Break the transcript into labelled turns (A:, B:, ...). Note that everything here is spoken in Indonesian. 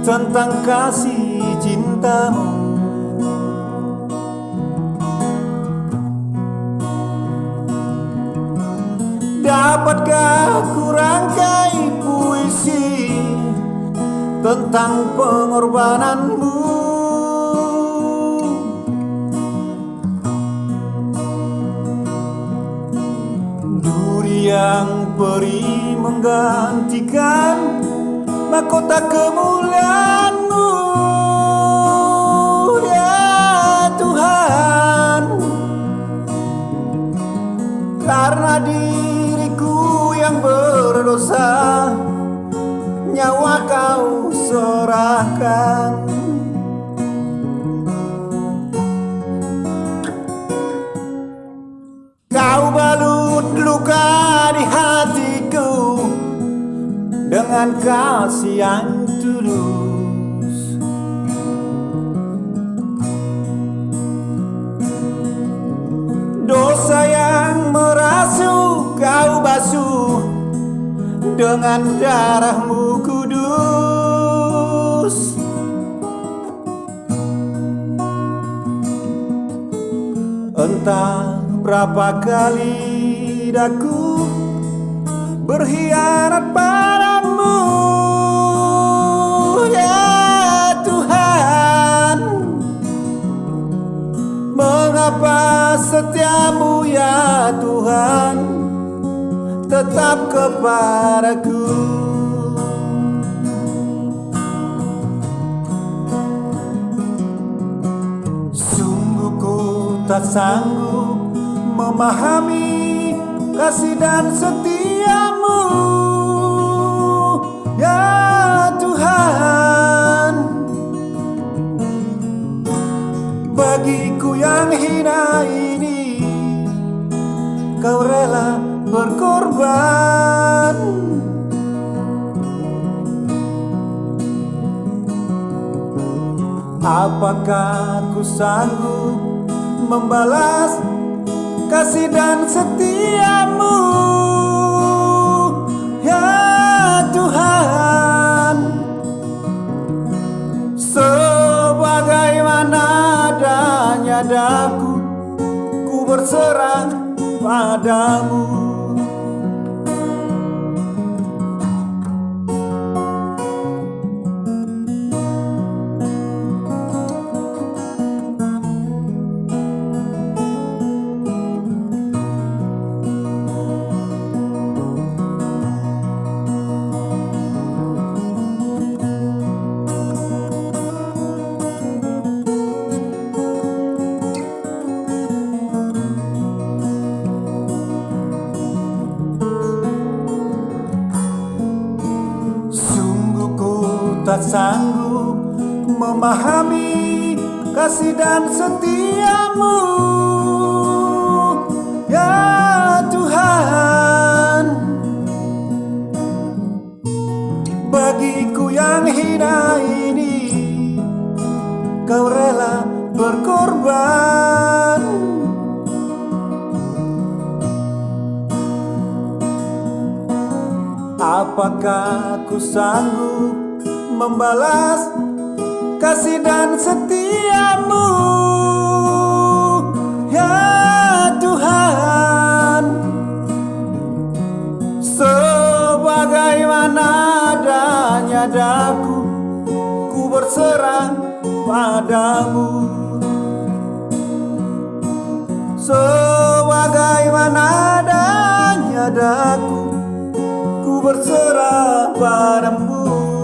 A: tentang kasih cintamu. Dapatkah ku rangkai puisi tentang pengorbananmu? Duri yang perih menggantikan mahkota kemuliaan-Mu, ya Tuhan. Karena diriku yang berdosa, nyawa Kau serahkan. Kau balut luka di hatiku dengan kasih yang tulus. Dosa yang merasuk Kau basuh dengan darah-Mu kudus. Entah berapa kali daku berkhianat padamu, ya Tuhan. Mengapa setiamu, ya Tuhan, tetap kepadaku? Sungguh ku tak sanggup memahami kasih dan setiamu, ya Tuhan. Bagiku yang hina ini Kau rela berkorban. Apakah ku sanggup membalas kasih dan setiamu, ya Tuhan? Sebagaimana adanya daku, ku berserah padamu. Tak sanggup memahami kasih dan setiamu, ya Tuhan. Bagiku yang hina ini Kau rela berkorban. Apakah ku sanggup membalas kasih dan setiamu, ya Tuhan? Sebagaimana adanya daku, ku berserah padamu. Sebagaimana adanya daku, ku berserah padamu.